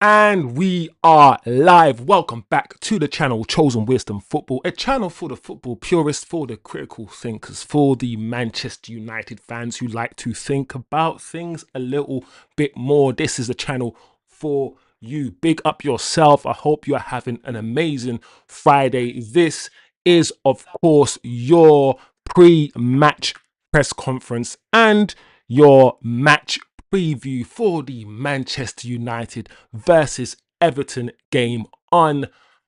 And we are live. Welcome back to the channel Chosen Wisdom Football, a channel for the football purists, for the critical thinkers, for the Manchester United fans who like to think about things a little bit more. This is a channel for you. Big up yourself. I hope you are having an amazing Friday. This is, of course, your pre-match press conference and your match preview for the Manchester United versus Everton game on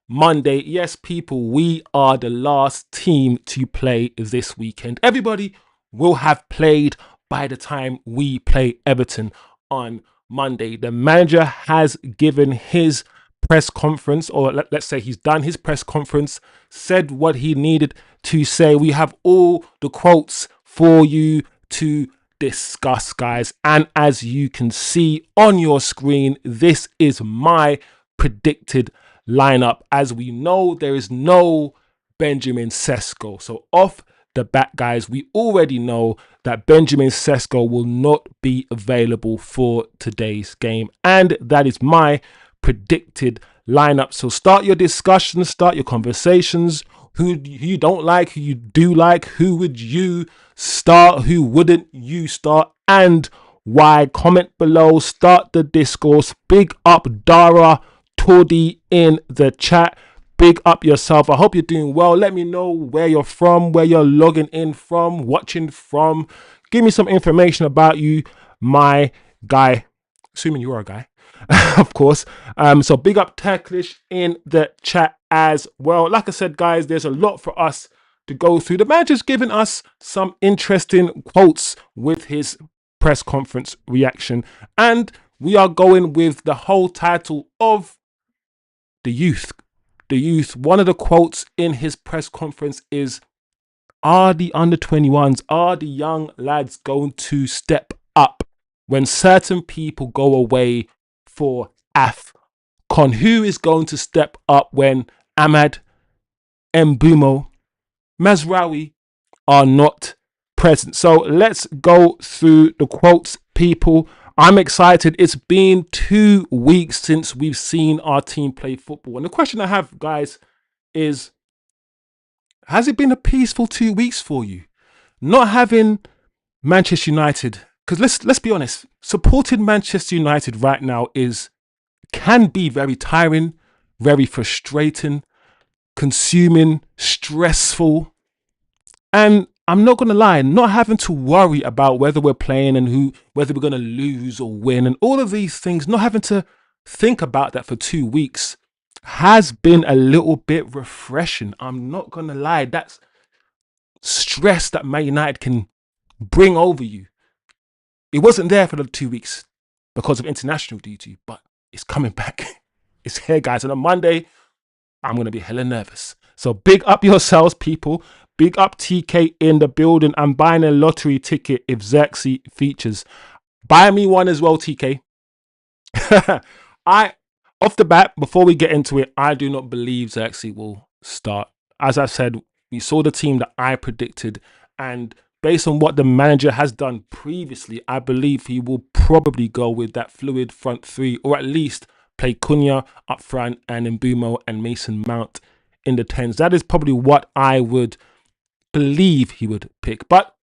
Monday. Yes, people, we are the last team to play this weekend. Everybody will have played by the time we play Everton on Monday. The manager has given his press conference, or let's say he's done his press conference, said what he needed to say. We have all the quotes for you to discuss, guys, and as you can see on your screen, this is my predicted lineup. As we know, there is no Benjamin Sesko, so off the bat, guys, we already know that Benjamin Sesko will not be available for today's game, and that is my predicted lineup. So start your discussions, start your conversations. Who you don't like, who you do like, who would you start, who wouldn't you start, and why? Comment below, start the discourse. Big up Dara Tordi in the chat. Big up yourself. I hope you're doing well. Let me know where you're from, where you're logging in from, watching from. Give me some information about you, my guy, assuming you are a guy. Of course. So big up Turkish in the chat as well. Like I said, guys, there's a lot for us to go through. The manager's given us some interesting quotes with his press conference reaction, and we are going with the whole title of the youth. The youth. One of the quotes in his press conference is, are the under 21s, are the young lads going to step up when certain people go away for AFCON? Who is going to step up when Ahmad, Mbumo, Mazraoui are not present? So let's go through the quotes, people. I'm excited. It's been 2 weeks since we've seen our team play football. And the question I have, guys, is, has it been a peaceful 2 weeks for you? Not having Manchester United, because let's be honest, supporting Manchester United right now can be very tiring, very frustrating, consuming, stressful. And I'm not going to lie, not having to worry about whether we're playing and whether we're going to lose or win and all of these things, not having to think about that for 2 weeks has been a little bit refreshing. I'm not going to lie, that's stress that Man United can bring over you. It wasn't there for the 2 weeks because of international duty, but it's coming back. It's here, guys. And on Monday, I'm going to be hella nervous. So big up yourselves, people. Big up TK in the building. I'm buying a lottery ticket if Xerxes features. Buy me one as well, TK. Off the bat, before we get into it, I do not believe Xerxes will start. As I said, we saw the team that I predicted, and based on what the manager has done previously, I believe he will probably go with that fluid front three, or at least play Cunha up front and Mbumo and Mason Mount in the 10s. That is probably what I would believe he would pick. But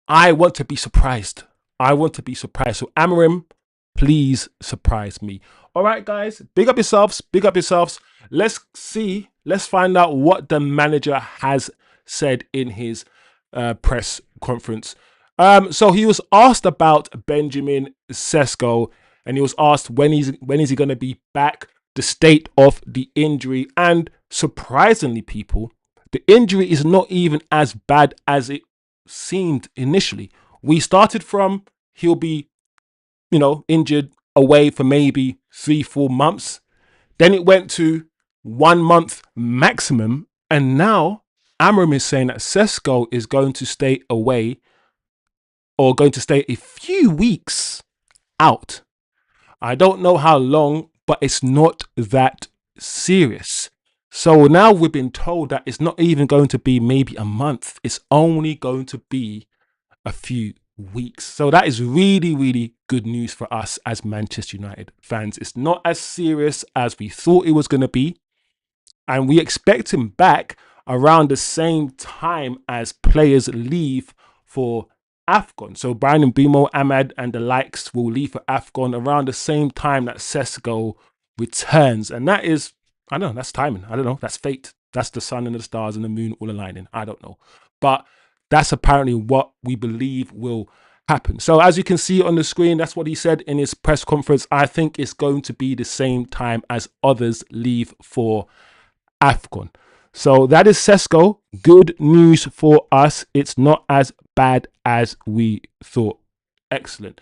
I want to be surprised. I want to be surprised. So Amorim, please surprise me. All right, guys, big up yourselves. Big up yourselves. Let's find out what the manager has said in his press conference. So he was asked about Benjamin Sesko, and he was asked when is he going to be back, the state of the injury, and surprisingly, people, the injury is not even as bad as it seemed initially. We started from he'll be, injured away for maybe 3-4 months. Then it went to 1 month maximum, and now Amorim is saying that Sesko is going to stay away, or going to stay a few weeks out. I don't know how long, but it's not that serious. So now we've been told that it's not even going to be maybe a month. It's only going to be a few weeks. So that is really, really good news for us as Manchester United fans. It's not as serious as we thought it was going to be. And we expect him back around the same time as players leave for AFCON. So Brian Mbeumo, Ahmad, and the likes will leave for AFCON around the same time that Sesko returns. And that is, I don't know, that's timing. I don't know, that's fate. That's the sun and the stars and the moon all aligning. I don't know. But that's apparently what we believe will happen. So as you can see on the screen, that's what he said in his press conference. I think it's going to be the same time as others leave for AFCON. So that is Sesko. Good news for us. It's not as bad as we thought. Excellent.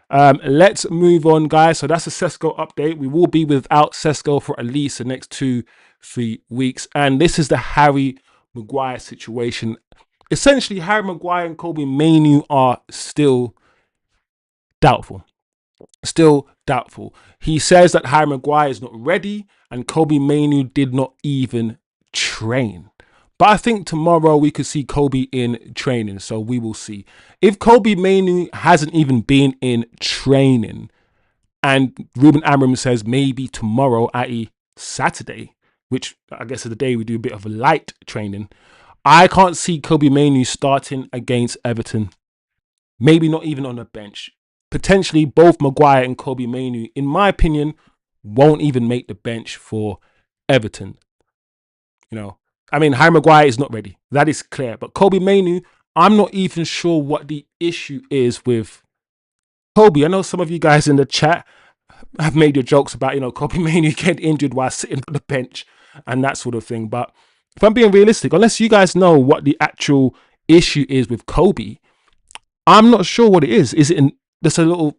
Let's move on, guys. So that's a Sesko update. We will be without Sesko for at least the next 2-3 weeks. And this is the Harry Maguire situation. Essentially, Harry Maguire and Kobbie Mainoo are still doubtful. Still doubtful. He says that Harry Maguire is not ready and Kobbie Mainoo did not even train. But I think tomorrow we could see Kobbie in training, so we will see. If Kobbie Mainoo hasn't even been in training and Ruben Amorim says maybe tomorrow, i.e. Saturday, which I guess is the day we do a bit of light training, I can't see Kobbie Mainoo starting against Everton. Maybe not even on the bench. Potentially both Maguire and Kobbie Mainoo, in my opinion, won't even make the bench for Everton. You know, I mean, Harry Maguire is not ready. That is clear. But Kobbie Mainoo, I'm not even sure what the issue is with Kobbie. I know some of you guys in the chat have made your jokes about, Kobbie Mainoo getting injured while sitting on the bench and that sort of thing. But if I'm being realistic, unless you guys know what the actual issue is with Kobbie, I'm not sure what it is. Is it just a little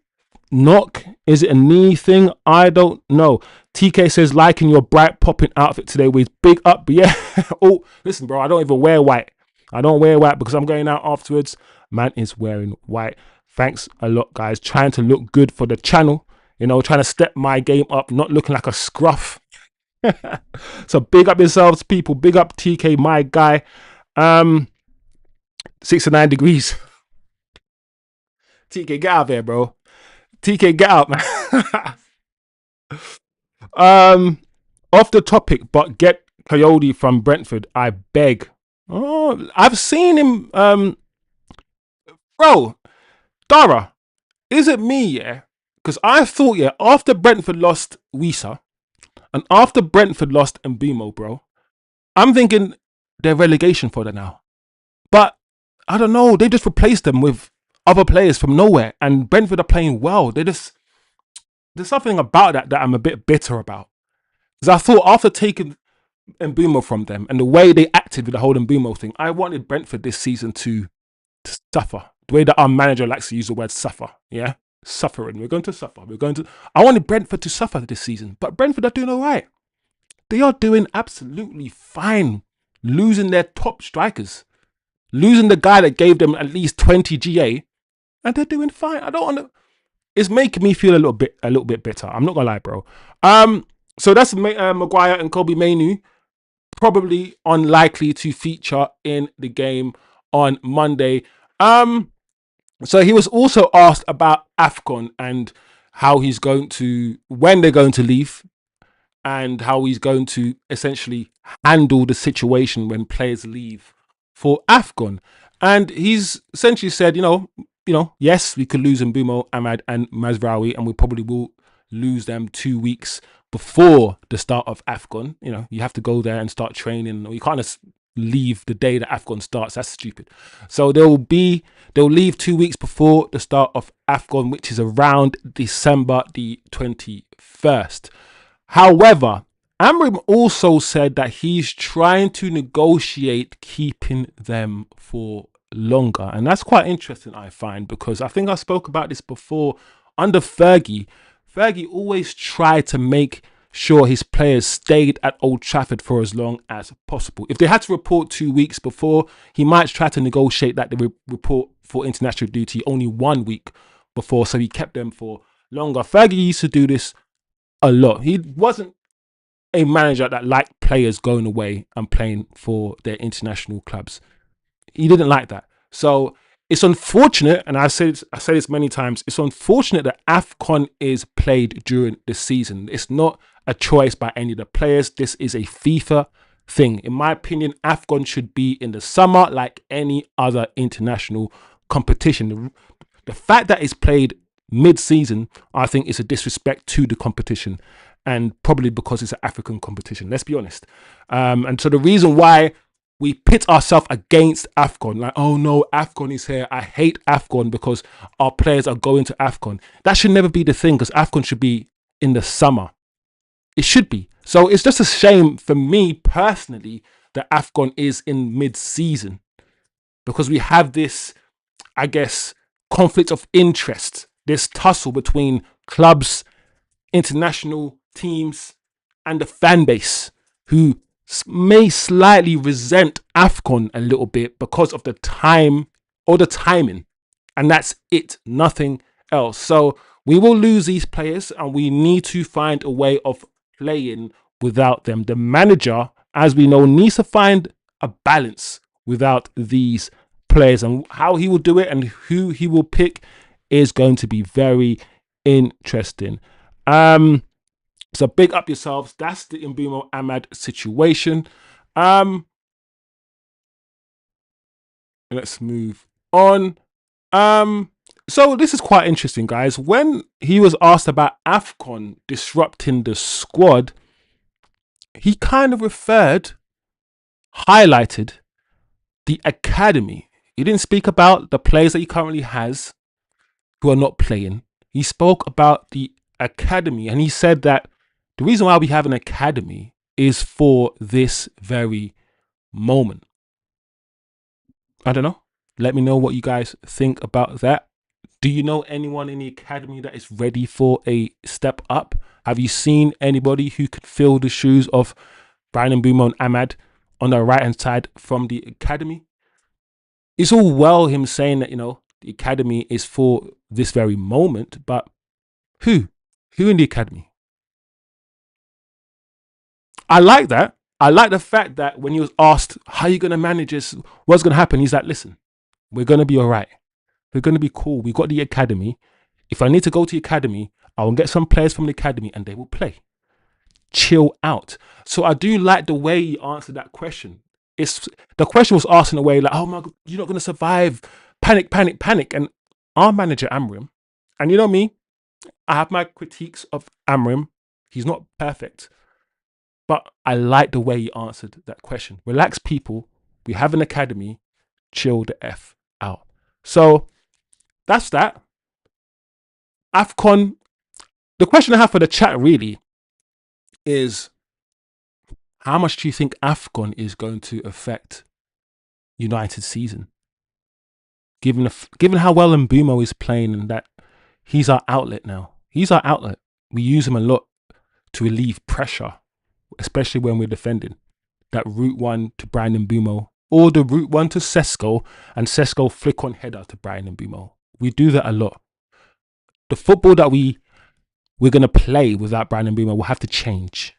knock? Is it a knee thing? I don't know. TK says, liking your bright popping outfit today with big up. But yeah. Oh, listen, bro, I don't even wear white. I don't wear white because I'm going out afterwards. Man is wearing white. Thanks a lot, guys. Trying to look good for the channel. Trying to step my game up, not looking like a scruff. So big up yourselves, people. Big up TK, my guy. 69 degrees. TK, get out of here, bro. TK, get out, man. Off the topic, but get Coyote from Brentford, I beg. Oh, I've seen him. Bro, Dara, is it me? Yeah, because I thought, yeah, after Brentford lost Wisa and after Brentford lost Mbeumo, bro, I'm thinking they're relegation fodder now. But I don't know. They just replaced them with other players from nowhere, and Brentford are playing well. There's something about that I'm a bit bitter about. Because I thought after taking Mbeumo from them and the way they acted with the whole Mbeumo thing, I wanted Brentford this season to suffer. The way that our manager likes to use the word suffer. Yeah? Suffering. We're going to suffer. I wanted Brentford to suffer this season. But Brentford are doing all right. They are doing absolutely fine. Losing their top strikers. Losing the guy that gave them at least 20 GA. And they're doing fine. I don't want to... It's making me feel a little bit bitter. I'm not gonna lie, bro. So that's Maguire and Kobbie Mainoo, probably unlikely to feature in the game on Monday. So he was also asked about AFCON and when they're going to leave, and how he's going to essentially handle the situation when players leave for AFCON. And he's essentially said, yes, we could lose Mbeumo, Ahmad, and Mazraoui, and we probably will lose them 2 weeks before the start of AFCON. You have to go there and start training. You can't just leave the day that AFCON starts. That's stupid. So they'll leave 2 weeks before the start of AFCON, which is around December the 21st. However, Amorim also said that he's trying to negotiate keeping them for longer. And that's quite interesting, I find, because I think I spoke about this before. Under Fergie always tried to make sure his players stayed at Old Trafford for as long as possible. If they had to report 2 weeks before, he might try to negotiate that they report for international duty only 1 week before, so he kept them for longer. Fergie used to do this a lot. He wasn't a manager that liked players going away and playing for their international clubs. He didn't like that. So It's unfortunate, and I say this many times. It's unfortunate that AFCON is played during the season. It's not a choice by any of the players. This is a FIFA thing. In my opinion, AFCON should be in the summer, like any other international competition. The fact that it's played mid-season, I think, is a disrespect to the competition, and probably because it's an African competition. Let's be honest. And so the reason why we pit ourselves against AFCON, like, oh no, AFCON is here. I hate AFCON because our players are going to AFCON. That should never be the thing, because AFCON should be in the summer. It should be. So it's just a shame for me personally that AFCON is in mid-season, because we have this, I guess, conflict of interest, this tussle between clubs, international teams, and the fan base, who may slightly resent AFCON a little bit because of the time or the timing. And that's it, nothing else. So we will lose these players, and we need to find a way of playing without them. The manager, as we know, needs to find a balance without these players, and how he will do it and who he will pick is going to be very interesting. So big up yourselves. That's the Mbeumo Ahmad situation. Let's move on. So this is quite interesting, guys. When he was asked about AFCON disrupting the squad, he kind of highlighted the academy. He didn't speak about the players that he currently has who are not playing. He spoke about the academy, and he said that the reason why we have an academy is for this very moment. I don't know. Let me know what you guys think about that. Do you know anyone in the academy that is ready for a step up? Have you seen anybody who could fill the shoes of Bryan Mbeumo and Ahmad on the right hand side from the academy? It's all well him saying that, the academy is for this very moment, but who? Who in the academy? I like that. I like the fact that when he was asked, how are you going to manage this? What's going to happen? He's like, listen, we're going to be all right. We're going to be cool. We got the academy. If I need to go to the academy, I will get some players from the academy and they will play. Chill out. So I do like the way he answered that question. The question was asked in a way like, oh my God, you're not going to survive. Panic, panic, panic. And our manager, Amorim, and you know me, I have my critiques of Amorim. He's not perfect. But I like the way he answered that question. Relax, people. We have an academy. Chill the F out. So that's that. AFCON. The question I have for the chat really is, how much do you think AFCON is going to affect United's season? Given how well Mbeumo is playing, and that he's our outlet now. He's our outlet. We use him a lot to relieve pressure, especially when we're defending. That route one to Bryan Mbeumo, or the route one to Sesko, and Sesko flick on header to Bryan Mbeumo. We do that a lot. The football that we're going to play without Bryan Mbeumo will have to change.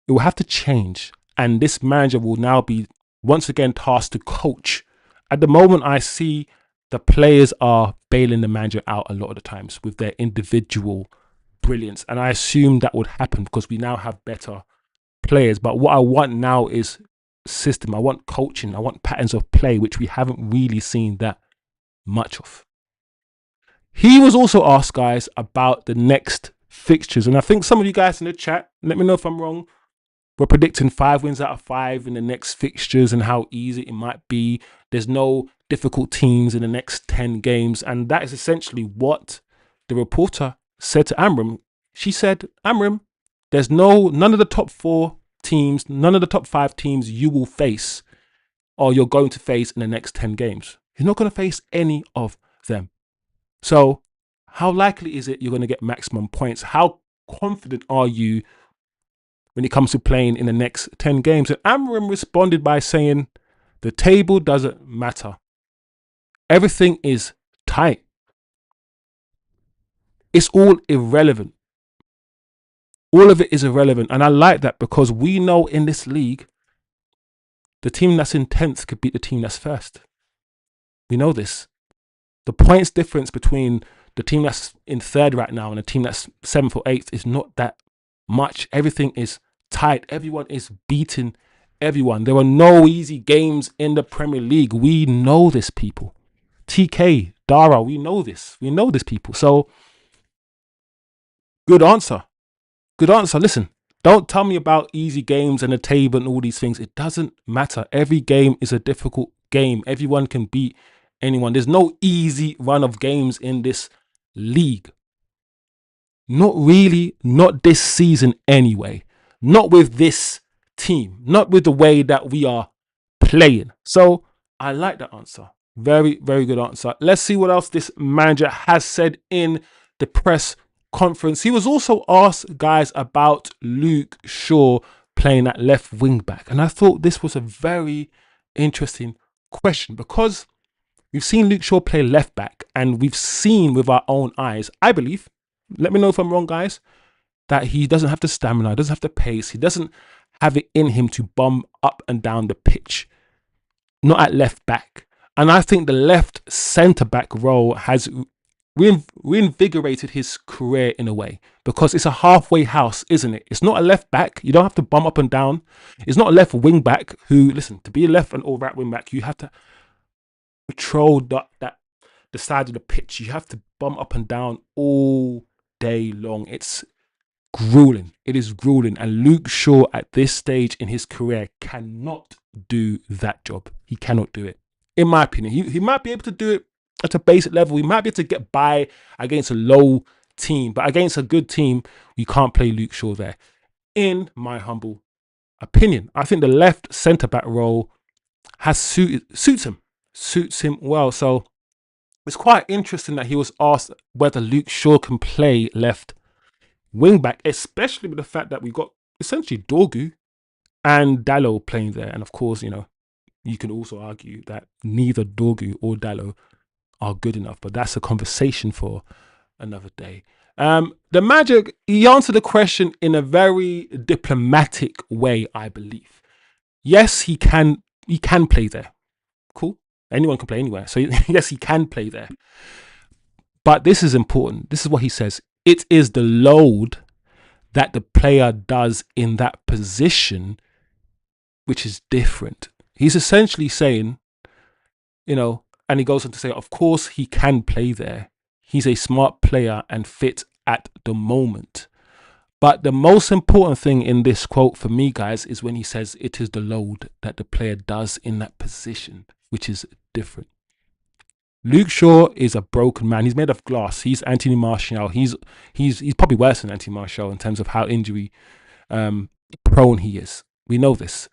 It will have to change. And this manager will now be once again tasked to coach. At the moment, I see the players are bailing the manager out a lot of the times with their individual brilliance. And I assume that would happen because we now have better players. But what I want now is system. I want coaching. I want patterns of play, which we haven't really seen that much of. He was also asked, guys, about the next fixtures. And I think some of you guys in the chat, let me know if I'm wrong, we're predicting 5 wins out of 5 in the next fixtures and how easy it might be. There's no difficult teams in the next 10 games. And that is essentially what the reporter said to Amorim. She said, Amorim, there's none of the top 4 teams, none of the top 5 teams you will face or you're going to face in the next 10 games. You're not going to face any of them. So how likely is it you're going to get maximum points? How confident are you when it comes to playing in the next 10 games? And Amorim responded by saying, the table doesn't matter. Everything is tight. It's all irrelevant. All of it is irrelevant. And I like that because we know in this league, the team that's in 10th could beat the team that's first. We know this. The points difference between the team that's in third right now and the team that's seventh or eighth is not that much. Everything is tight. Everyone is beating everyone. There are no easy games in the Premier League. We know this, people. TK, Dara, we know this. We know this, people. So, good answer. Good answer. Listen, don't tell me about easy games and the table and all these things. It doesn't matter. Every game is a difficult game. Everyone can beat anyone. There's no easy run of games in this league. Not really, not this season anyway. Not with this team, not with the way that we are playing. So I like that answer. Very, very good answer. Let's see what else this manager has said in the press conference. He was also asked, guys, about Luke Shaw playing at left wing back. And I thought this was a very interesting question because we've seen Luke Shaw play left back and we've seen with our own eyes, I believe, let me know if I'm wrong, guys, that he doesn't have the stamina, doesn't have the pace, he doesn't have it in him to bomb up and down the pitch, not at left back. And I think the left centre back role has reinvigorated his career in a way because it's a halfway house, isn't it? It's not a left back. You don't have to bomb up and down. It's not a left wing back who, listen, to be a left and or right wing back, you have to patrol the side of the pitch. You have to bomb up and down all day long. It's grueling. It is grueling. And Luke Shaw at this stage in his career cannot do that job. He cannot do it. In my opinion, he might be able to do it at a basic level. He might be able to get by against a low team, but against a good team, you can't play Luke Shaw there. In my humble opinion, I think the left centre back role has suits him well. So it's quite interesting that he was asked whether Luke Shaw can play left wing back, especially with the fact that we've got essentially Dorgu and Dalot playing there. And of course, you can also argue that neither Dorgu or Dalot are good enough, but that's a conversation for another day. The Magic, he answered the question in a very diplomatic way, I believe. Yes, he can play there. Cool. Anyone can play anywhere. So yes, he can play there. But this is important. This is what he says. It is the load that the player does in that position which is different. He's essentially saying, and he goes on to say, of course, he can play there. He's a smart player and fit at the moment. But the most important thing in this quote for me, guys, is when he says it is the load that the player does in that position, which is different. Luke Shaw is a broken man. He's made of glass. He's Anthony Martial. He's probably worse than Anthony Martial in terms of how injury prone he is. We know this.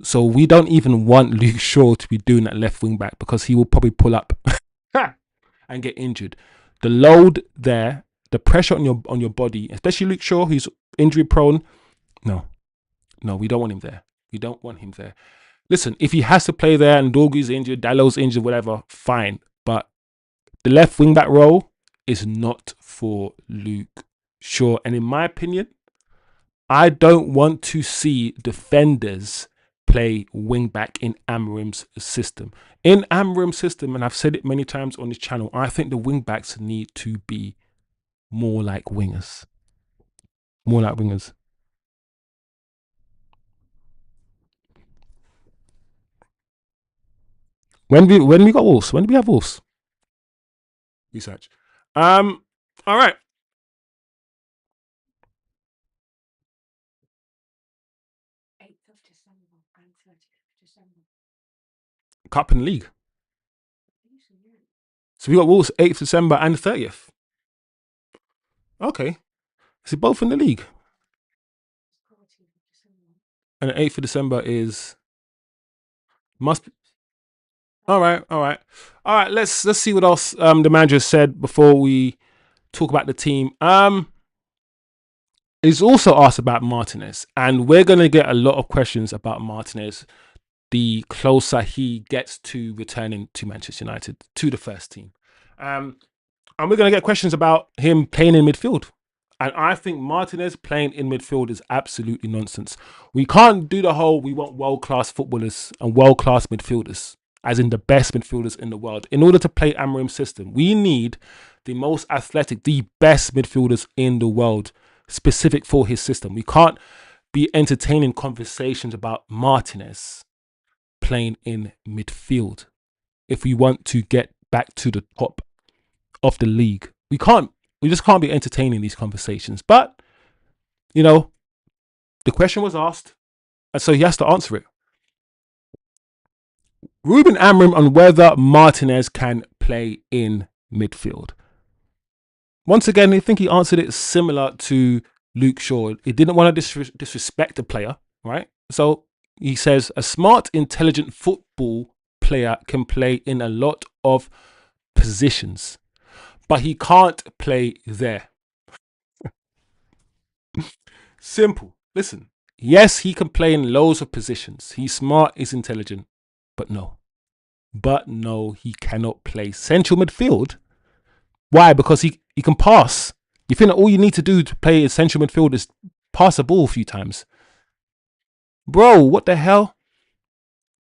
So we don't even want Luke Shaw to be doing that left wing back because he will probably pull up and get injured. The load there, the pressure on your body, especially Luke Shaw, who's injury prone. No, we don't want him there. We don't want him there. Listen, if he has to play there and Dorgu's injured, Dalot's injured, whatever, fine. But the left wing back role is not for Luke Shaw. And in my opinion, I don't want to see defenders play wing back in Amorim's system. In Amorim's system, and I've said it many times on this channel, I think the wing backs need to be more like wingers. More like wingers. When we got Wolves? When do we have Wolves? Research. All right. Cup and League. So we got Wolves 8th December and 30th. Okay. Is it both in the league? And the 8th of December is must be. All right. Let's see what else the manager said before we talk about the team. He's also asked about Martinez, and we're gonna get a lot of questions about Martinez the closer he gets to returning to Manchester United, to the first team. And we're going to get questions about him playing in midfield. And I think Martinez playing in midfield is absolutely nonsense. We can't do the whole, we want world-class footballers and world-class midfielders. as in the best midfielders in the world. In order to play Amorim's system, we need the most athletic, the best midfielders in the world, specific for his system. We can't be entertaining conversations about Martinez playing in midfield if we want to get back to the top of the league. We just can't be entertaining these conversations. But, you know, the question was asked, and so he has to answer it. Ruben Amorim on whether Martinez can play in midfield. Once again, I think he answered it similar to Luke Shaw. He didn't want to disrespect the player, right? So he says a smart, intelligent football player can play in a lot of positions, but he can't play there. Simple. Listen. Yes, he can play in loads of positions. He's smart, he's intelligent, but no. But no, he cannot play central midfield. Why? Because he can pass. You think that all you need to do to play in central midfield is pass a ball a few times. Bro, what the hell?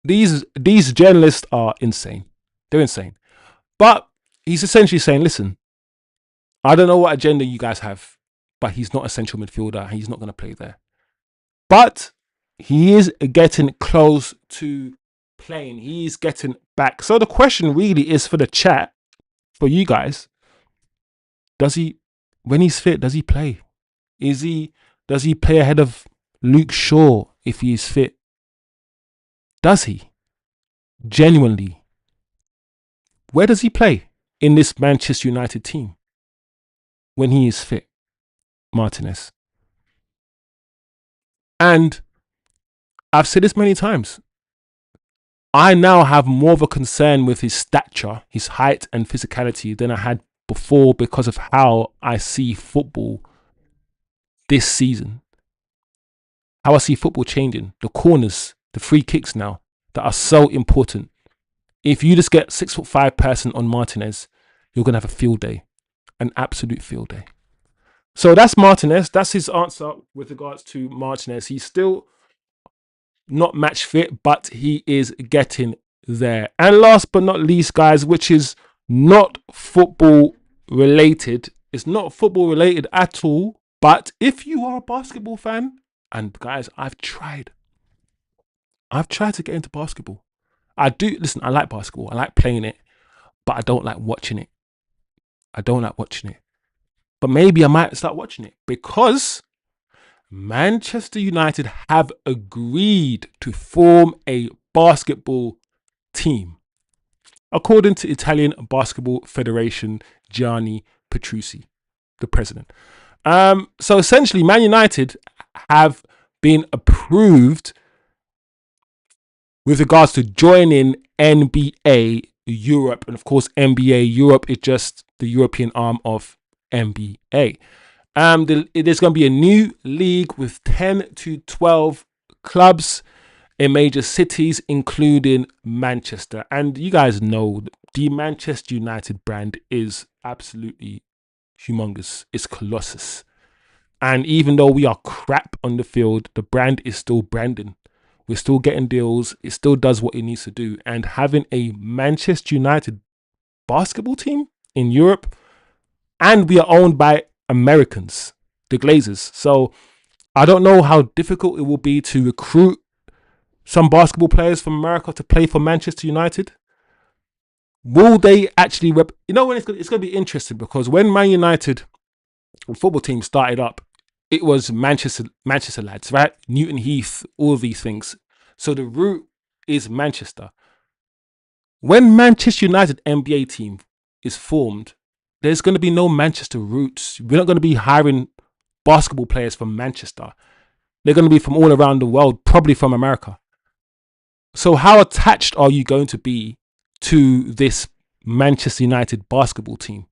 These journalists are insane. They're insane. But he's essentially saying, listen, I don't know what agenda you guys have, but he's not a central midfielder. He's not going to play there. But he is getting close to playing. He's getting back. So the question really is for the chat, for you guys, when he's fit, does he play? Does he play ahead of Luke Shaw if he is fit? Does he? Genuinely. Where does he play in this Manchester United team when he is fit? Martinez. And I've said this many times. I now have more of a concern with his stature, his height and physicality than I had before because of how I see football this season. How I see football changing. The corners, the free kicks now that are so important. If you just get 6'5" person on Martinez, you're going to have a field day. An absolute field day. So that's Martinez. That's his answer with regards to Martinez. He's still not match fit, but he is getting there. And last but not least, guys, which is not football related. It's not football related at all. But if you are a basketball fan, and guys, I've tried to get into basketball. I like basketball. I like playing it, but I don't like watching it. But maybe I might start watching it because Manchester United have agreed to form a basketball team, according to Italian Basketball Federation Gianni Petrucci, the president. So essentially, Man United have been approved with regards to joining NBA Europe. And of course, NBA Europe is just the European arm of NBA. There's going to be a new league with 10 to 12 clubs in major cities, including Manchester. And you guys know the Manchester United brand is absolutely humongous. It's colossus. And even though we are crap on the field, the brand is still branding. We're still getting deals. It still does what it needs to do. And having a Manchester United basketball team in Europe, and we are owned by Americans, the Glazers. So I don't know how difficult it will be to recruit some basketball players from America to play for Manchester United. Will they actually when it's going to be interesting, because when Man United football team started up, it was Manchester lads, right? Newton Heath, all of these things. So the root is Manchester. When Manchester United NBA team is formed, there's going to be no Manchester roots. We're not going to be hiring basketball players from Manchester. They're going to be from all around the world, probably from America. So how attached are you going to be to this Manchester United basketball team?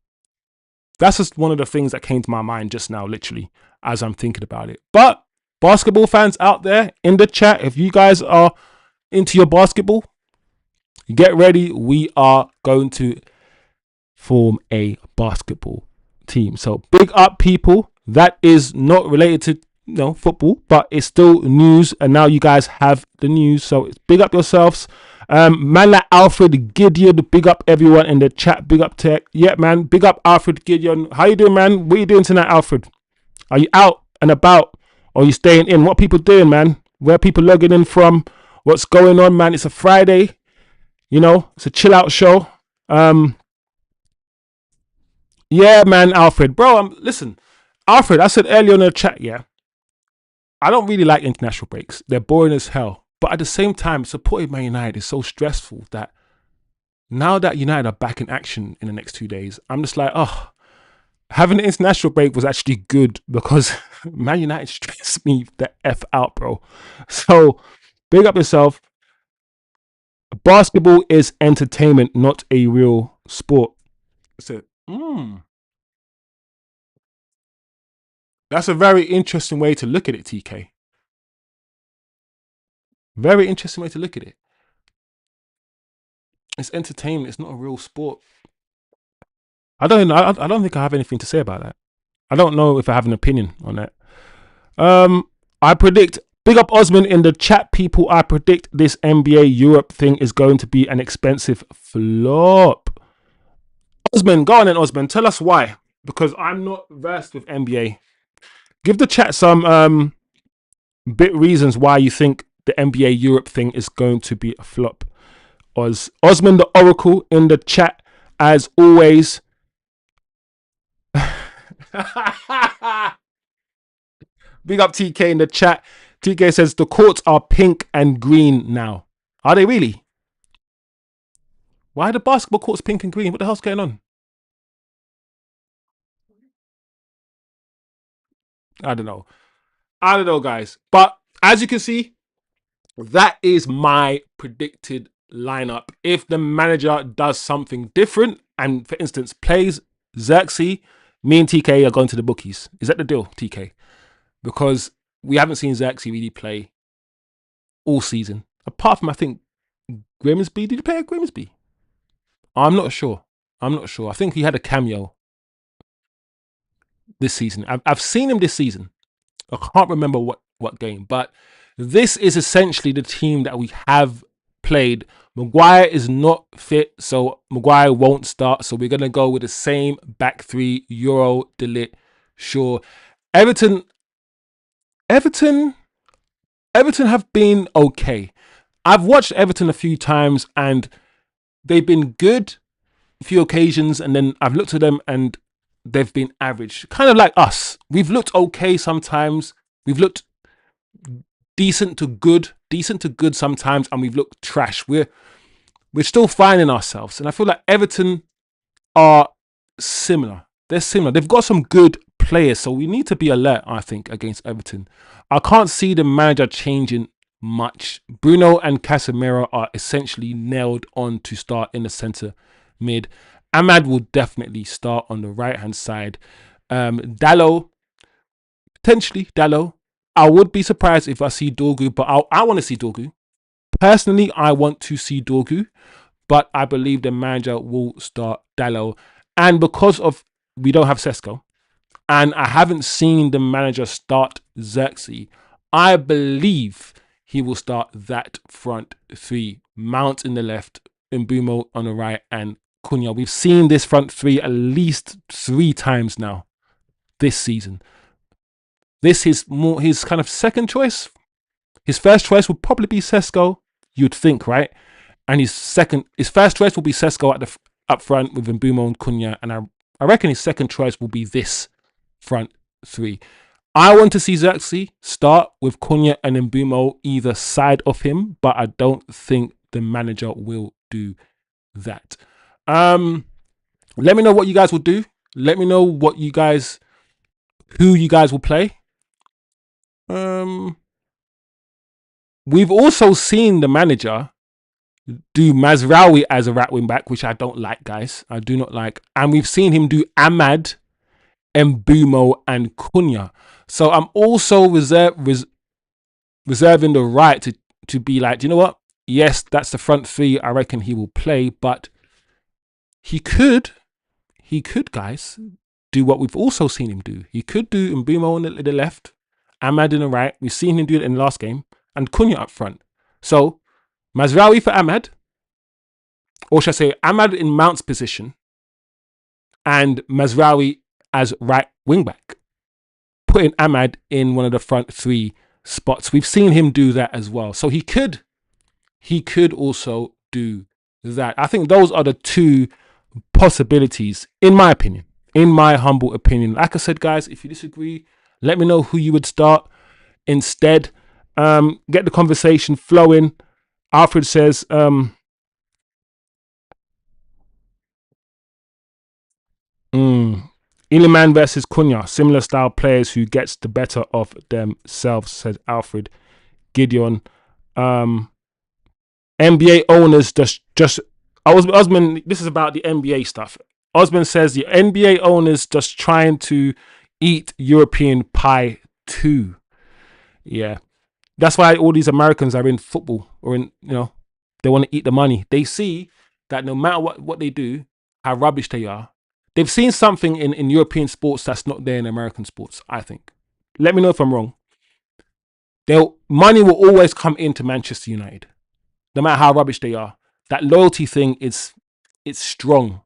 That's just one of the things that came to my mind just now, literally, as I'm thinking about it. But basketball fans out there in the chat, if you guys are into your basketball, get ready. We are going to form a basketball team. So big up, people. That is not related to football, but it's still news, and now you guys have the news. So it's big up yourselves. Man like Alfred Gideon, big up everyone in the chat. Big up Tech. Yeah, man. Big up Alfred Gideon. How you doing, man? What are you doing tonight, Alfred? Are you out and about, or are you staying in? What people doing, man? Where are people logging in from? What's going on, man? It's a Friday. It's a chill out show. Yeah, man, Alfred. Bro, listen. Alfred, I said earlier in the chat, yeah, I don't really like international breaks. They're boring as hell. But at the same time, supporting Man United is so stressful that now that United are back in action in the next 2 days, I'm just like, oh, having an international break was actually good because Man United stressed me the F out, bro. So, big up yourself. Basketball is entertainment, not a real sport. So, that's a very interesting way to look at it, TK. Very interesting way to look at it. It's entertainment. It's not a real sport. I don't think I have anything to say about that. I don't know if I have an opinion on that. I predict. Big up Osman in the chat, people. I predict this NBA Europe thing is going to be an expensive flop. Osman, go on then, Osman. Tell us why. Because I'm not versed with NBA. Give the chat some bit reasons why you think the NBA Europe thing is going to be a flop. Osman the Oracle in the chat, as always. Big up TK in the chat. TK says the courts are pink and green now. Are they really? Why are the basketball courts pink and green? What the hell's going on? I don't know, guys. But as you can see, that is my predicted lineup. If the manager does something different and, for instance, plays Xerxes, me and TK are going to the bookies. Is that the deal, TK? Because we haven't seen Xerxes really play all season. Apart from, I think, Grimsby. Did he play at Grimsby? I'm not sure. I think he had a cameo this season. I've seen him this season. I can't remember what game, but this is essentially the team that we have played. Maguire is not fit, so Maguire won't start. So we're going to go with the same back three: Euro, Delit, Shaw. Everton have been okay. I've watched Everton a few times and they've been good a few occasions, and then I've looked at them and they've been average. Kind of like us. We've looked okay sometimes. We've looked decent to good sometimes, and we've looked trash. We're still finding ourselves. And I feel like Everton are similar. They're similar. They've got some good players, so we need to be alert, I think, against Everton. I can't see the manager changing much. Bruno and Casemiro are essentially nailed on to start in the centre mid. Ahmad will definitely start on the right-hand side. Dalot, potentially Dalot. I would be surprised if I see Dorgu, but I want to see Dorgu. Personally, I want to see Dorgu, but I believe the manager will start Dalot. And because of we don't have Sesko, and I haven't seen the manager start Xerxes, I believe he will start that front three. Mount in the left, Mbumo on the right, and Cunha. We've seen this front three at least 3 times now this season. This is more his kind of second choice. His first choice would probably be Sesko, you'd think, right? And his first choice will be Sesko up front with Mbumo and Cunha, and I reckon his second choice will be this front three. I want to see Xerxes start with Cunha and Mbumo either side of him, but I don't think the manager will do that. Let me know what you guys will do. Let me know who you guys will play. We've also seen the manager do Mazraoui as a right wing back, which I don't like, guys. I do not like. And we've seen him do Ahmad, Mbumo, and Cunha. So I'm also reserving the right to be like, you know what? Yes, that's the front three. I reckon he will play, but he could, guys, do what we've also seen him do. He could do Mbumo on the left Ahmad in the right. We've seen him do it in the last game, and Cunha up front. So Mazraoui for Ahmad, or should I say Ahmad in Mount's position, and Mazraoui as right wing back, putting Ahmad in one of the front three spots. We've seen him do that as well. So he could also do that. I think those are the two possibilities, in my opinion, in my humble opinion. Like I said, guys, if you disagree, let me know who you would start instead. Get the conversation flowing. Alfred says, Iliman versus Cunha, similar style players who gets the better of themselves, says Alfred. Gideon. NBA owners just Osman, this is about the NBA stuff. Osman says the NBA owners just trying to eat European pie too. Yeah. That's why all these Americans are in football, or in, they want to eat the money. They see that no matter what they do, how rubbish they are, they've seen something in European sports that's not there in American sports, I think. Let me know if I'm wrong. Money will always come into Manchester United, no matter how rubbish they are. That loyalty thing it's strong,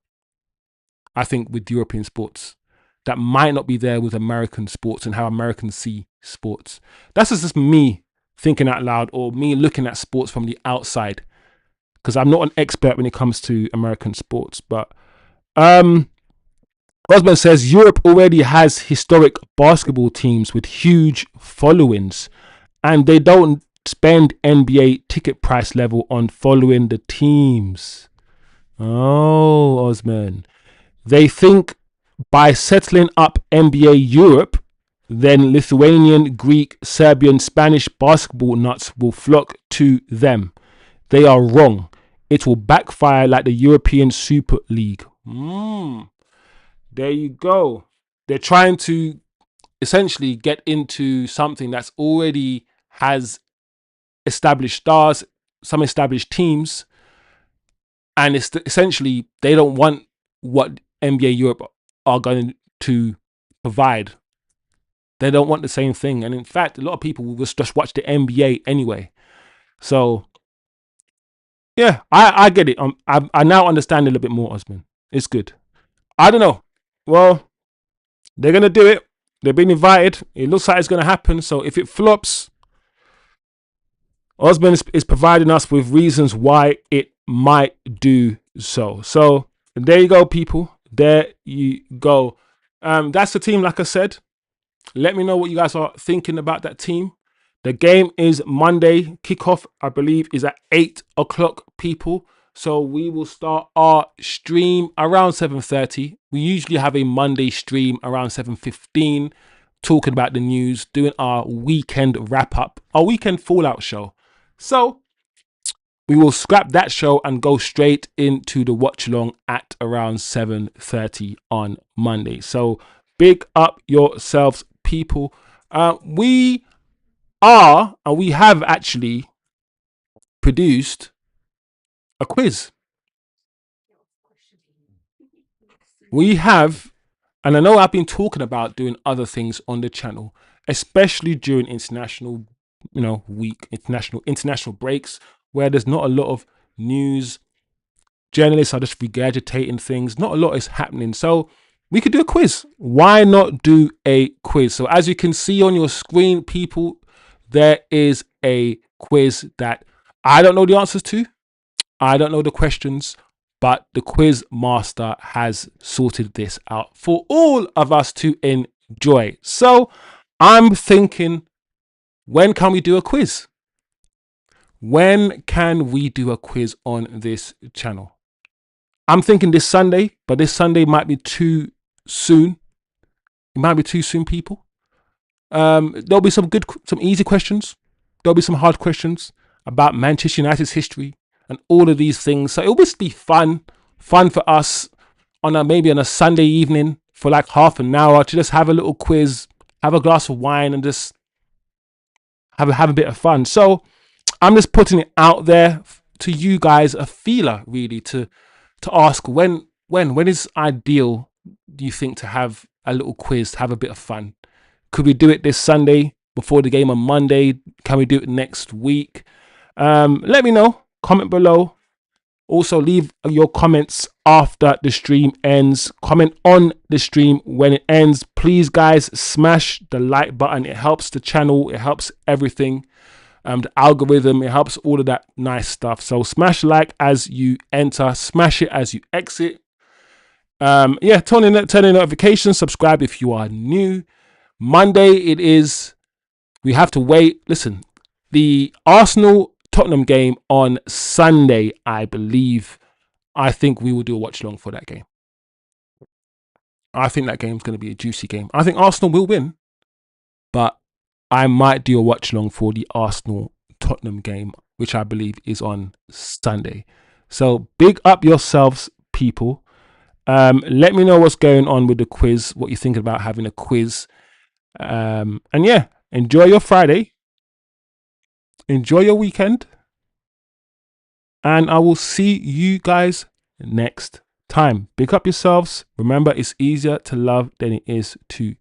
I think, with European sports. That might not be there with American sports and how Americans see sports. That's just me thinking out loud, or me looking at sports from the outside, because I'm not an expert when it comes to American sports. But Osman says Europe already has historic basketball teams with huge followings, and they don't spend NBA ticket price level on following the teams. Oh, Osman. They think by settling up NBA Europe, then Lithuanian, Greek, Serbian, Spanish basketball nuts will flock to them. They are wrong. It will backfire like the European Super League. There you go. They're trying to essentially get into something that's already has established stars, some established teams, and it's essentially they don't want what NBA Europe are going to provide. They don't want the same thing, and in fact, a lot of people will just watch the NBA anyway. So, yeah, I get it. I now understand a little bit more, Osman. It's good. I don't know. Well, they're gonna do it. They've been invited. It looks like it's gonna happen. So if it flops, Osman is providing us with reasons why it might do so. So there you go, people. There you go. That's the team, like I said. Let me know what you guys are thinking about that team. The game is Monday. Kickoff, I believe, is at 8 o'clock, people. So we will start our stream around 7:30. We usually have a Monday stream around 7:15, talking about the news, doing our weekend wrap up, our weekend fallout show. So we will scrap that show and go straight into the watch along at around 7:30 on Monday. So big up yourselves, people. We have actually produced a quiz. We have, and I know I've been talking about doing other things on the channel, especially during international, week, international breaks, where there's not a lot of news. Journalists are just regurgitating things. Not a lot is happening. So we could do a quiz. Why not do a quiz? So as you can see on your screen, people, there is a quiz that I don't know the answers to. I don't know the questions, but the quiz master has sorted this out for all of us to enjoy. So I'm thinking, when can we do a quiz? When can we do a quiz on this channel? I'm thinking this Sunday, but this Sunday might be too soon. It might be too soon, people. There'll be some easy questions. There'll be some hard questions about Manchester United's history and all of these things. So it'll just be fun for us maybe on a Sunday evening for like half an hour to just have a little quiz, have a glass of wine, and just have a bit of fun. So I'm just putting it out there to you guys, a feeler really, to ask when is ideal, do you think, to have a little quiz, to have a bit of fun? Could we do it this Sunday? before the game on Monday? Can we do it next week? Let me know. Comment below. Also, leave your comments after the stream ends. Comment on the stream when it ends. Please, guys, smash the like button. It helps the channel. It helps everything. The algorithm. It helps all of that nice stuff. So smash like as you enter. Smash it as you exit. Yeah, turn in notifications. Subscribe if you are new. Monday it is. We have to wait. Listen, the Arsenal-Tottenham game on Sunday, I believe. I think we will do a watch along for that game. I think that game's going to be a juicy game. I think Arsenal will win, but I might do a watch along for the Arsenal-Tottenham game, which I believe is on Sunday. So big up yourselves, people. Let me know what's going on with the quiz, what you think about having a quiz. And yeah, enjoy your Friday. Enjoy your weekend. And I will see you guys next time. Pick up yourselves. Remember, it's easier to love than it is to